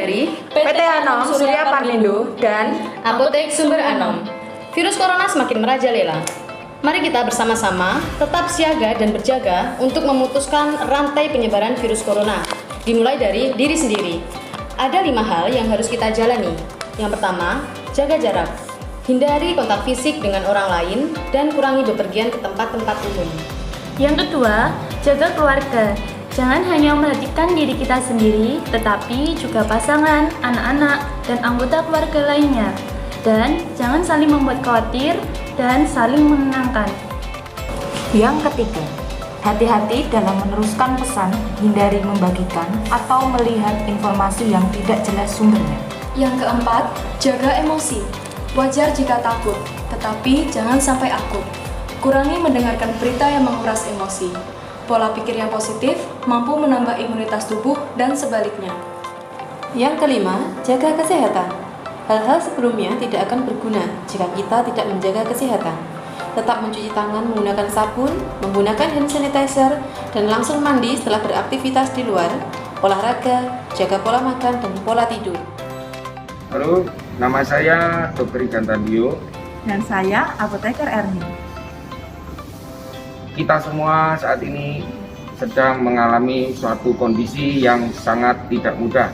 dari PT Anom Surya Parlindo dan Apotek Sumber Anom. Virus corona semakin merajalela. Mari kita bersama-sama tetap siaga dan berjaga untuk memutuskan rantai penyebaran virus corona. Dimulai dari diri sendiri. Ada 5 hal yang harus kita jalani. Yang pertama, jaga jarak. Hindari kontak fisik dengan orang lain dan kurangi bepergian ke tempat-tempat umum. Yang kedua, jaga keluarga. Jangan hanya memperhatikan diri kita sendiri, tetapi juga pasangan, anak-anak, dan anggota keluarga lainnya. Dan jangan saling membuat khawatir dan saling menenangkan. Yang ketiga, hati-hati dalam meneruskan pesan, hindari membagikan atau melihat informasi yang tidak jelas sumbernya. Yang keempat, jaga emosi. Wajar jika takut, tetapi jangan sampai akut. Kurangi mendengarkan berita yang menguras emosi. Pola pikir yang positif mampu menambah imunitas tubuh dan sebaliknya. yang kelima, jaga kesehatan. Hal-hal sebelumnya tidak akan berguna jika kita tidak menjaga kesehatan. Tetap mencuci tangan menggunakan sabun, menggunakan hand sanitizer, dan langsung mandi setelah beraktivitas di luar, olahraga, jaga pola makan, dan pola tidur. Halo, nama saya Dr. Igan Tandio. Dan saya Apoteker Erni. Kita semua saat ini sedang mengalami suatu kondisi yang sangat tidak mudah.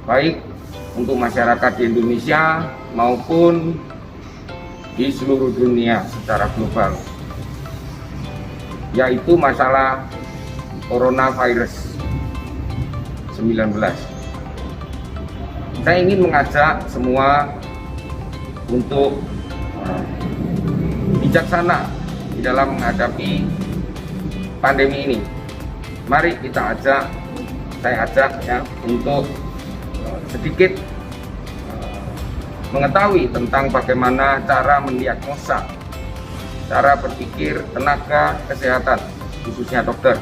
Baik untuk masyarakat di Indonesia maupun di seluruh dunia secara global, yaitu masalah coronavirus 19. Saya ingin mengajak semua untuk bijaksana di dalam menghadapi pandemi ini. Mari saya ajak ya untuk sedikit mengetahui tentang bagaimana cara mendiagnosa, cara berpikir tenaga kesehatan, khususnya dokter.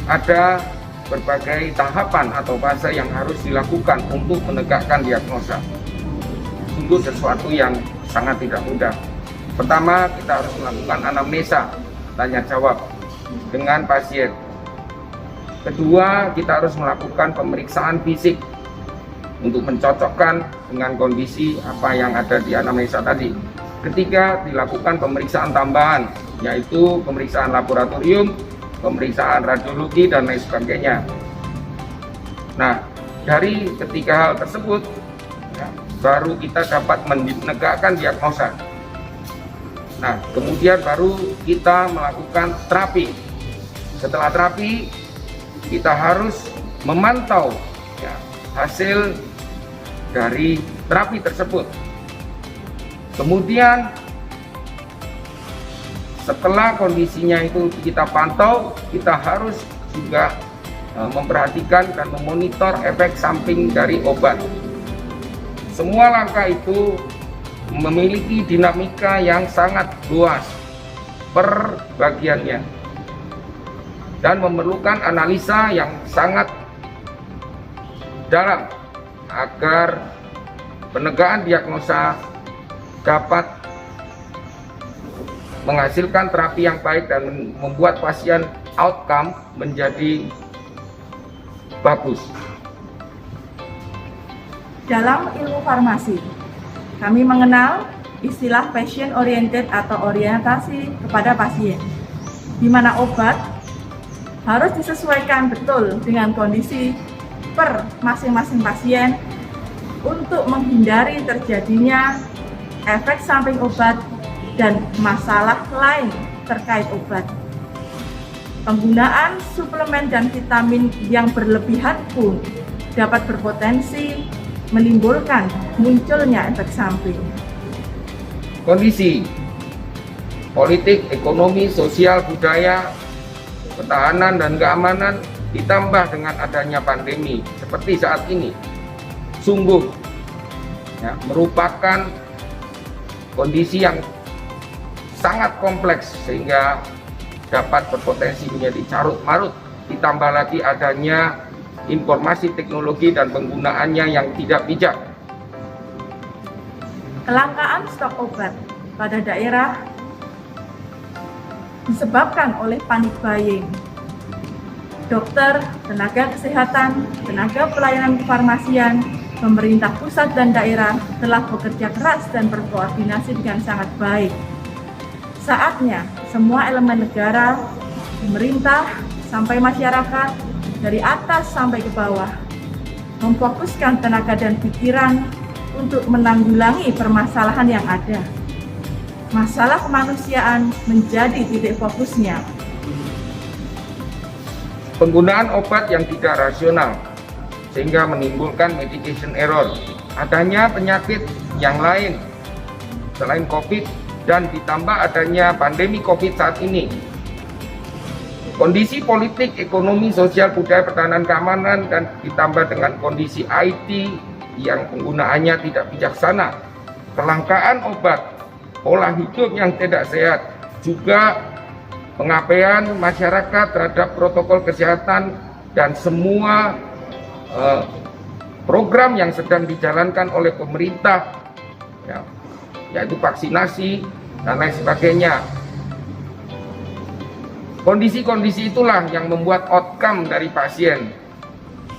Ada berbagai tahapan atau fase yang harus dilakukan untuk menegakkan diagnosa. Sungguh sesuatu yang sangat tidak mudah. Pertama, kita harus melakukan anamnesa, tanya jawab dengan pasien. Kedua, kita harus melakukan pemeriksaan fisik untuk mencocokkan dengan kondisi apa yang ada di anamnesa tadi. Ketiga, dilakukan pemeriksaan tambahan, yaitu pemeriksaan laboratorium, pemeriksaan radiologi, dan lain sebagainya. Nah, dari ketiga hal tersebut, ya, baru kita dapat menegakkan diagnosa. Nah, kemudian baru kita melakukan terapi. Setelah terapi, kita harus memantau ya, hasil dari terapi tersebut. Kemudian setelah kondisinya itu kita pantau, kita harus juga memperhatikan dan memonitor efek samping dari obat. Semua langkah itu memiliki dinamika yang sangat luas per bagiannya dan memerlukan analisa yang sangat dalam agar penegakan diagnosa dapat menghasilkan terapi yang baik dan membuat pasien outcome menjadi bagus. Dalam ilmu farmasi, kami mengenal istilah patient oriented atau orientasi kepada pasien, di mana obat harus disesuaikan betul dengan kondisi per masing-masing pasien untuk menghindari terjadinya efek samping obat dan masalah lain terkait obat. Penggunaan suplemen dan vitamin yang berlebihan pun dapat berpotensi menimbulkan munculnya efek samping. Kondisi politik, ekonomi, sosial, budaya, pertahanan, dan keamanan ditambah dengan adanya pandemi seperti saat ini sungguh ya, merupakan kondisi yang sangat kompleks sehingga dapat berpotensi menjadi carut-marut, ditambah lagi adanya informasi teknologi dan penggunaannya yang tidak bijak. Kelangkaan stok obat pada daerah disebabkan oleh panic buying dokter, tenaga kesehatan, tenaga pelayanan kefarmasian, pemerintah pusat dan daerah telah bekerja keras dan berkoordinasi dengan sangat baik. Saatnya semua elemen negara, pemerintah, sampai masyarakat, dari atas sampai ke bawah, memfokuskan tenaga dan pikiran untuk menanggulangi permasalahan yang ada. Masalah kemanusiaan menjadi titik fokusnya. Penggunaan obat yang tidak rasional sehingga menimbulkan medication error, adanya penyakit yang lain selain COVID dan ditambah adanya pandemi COVID saat ini. Kondisi politik, ekonomi, sosial, budaya, pertahanan, keamanan, dan ditambah dengan kondisi IT yang penggunaannya tidak bijaksana, kelangkaan obat, pola hidup yang tidak sehat, juga pengabaian masyarakat terhadap protokol kesehatan dan semua program yang sedang dijalankan oleh pemerintah, ya, yaitu vaksinasi dan lain sebagainya. Kondisi-kondisi itulah yang membuat outcome dari pasien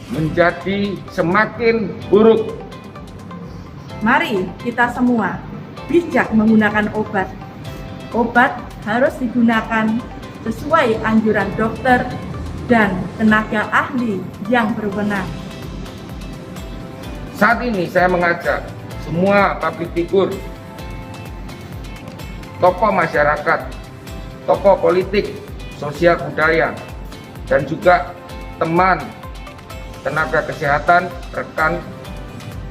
menjadi semakin buruk. Mari kita semua bijak menggunakan obat. Obat harus digunakan sesuai anjuran dokter dan tenaga ahli yang berwenang. Saat ini saya mengajak semua public figure, tokoh masyarakat, tokoh politik, sosial budaya, dan juga teman tenaga kesehatan, rekan,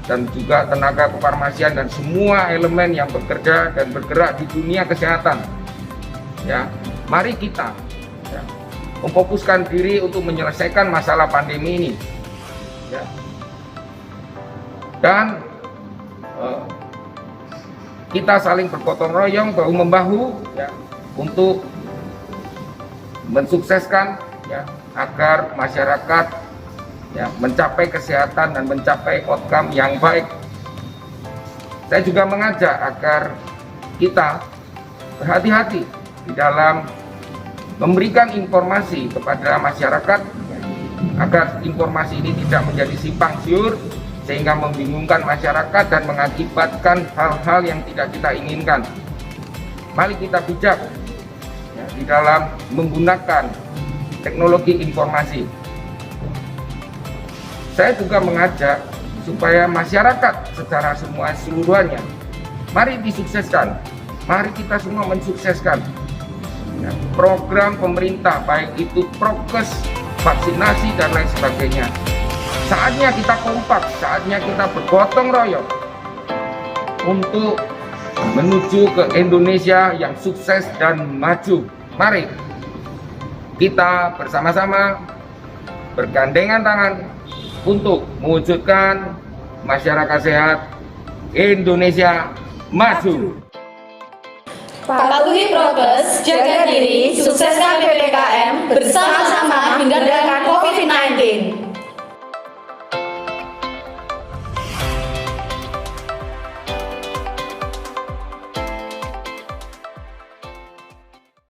dan juga tenaga kefarmasian dan semua elemen yang bekerja dan bergerak di dunia kesehatan. Ya, mari kita memfokuskan diri untuk menyelesaikan masalah pandemi ini. Ya. Dan kita saling bergotong royong, bahu membahu, ya, untuk mensukseskan, ya, agar masyarakat, ya, mencapai kesehatan dan mencapai outcome yang baik. Saya juga mengajak agar kita berhati-hati di dalam memberikan informasi kepada masyarakat, agar informasi ini tidak menjadi simpang siur sehingga membingungkan masyarakat dan mengakibatkan hal-hal yang tidak kita inginkan. Mari kita bijak, ya, di dalam menggunakan teknologi informasi. Saya juga mengajak supaya masyarakat secara seluruhannya, mari disukseskan, mari kita semua mensukseskan, ya, program pemerintah, baik itu prokes, vaksinasi, dan lain sebagainya. Saatnya kita kompak, saatnya kita bergotong royong untuk menuju ke Indonesia yang sukses dan maju. Mari kita bersama-sama bergandengan tangan untuk mewujudkan masyarakat sehat Indonesia maju. Patuhi prokes, jaga diri, sukseskan PPKM, bersama-sama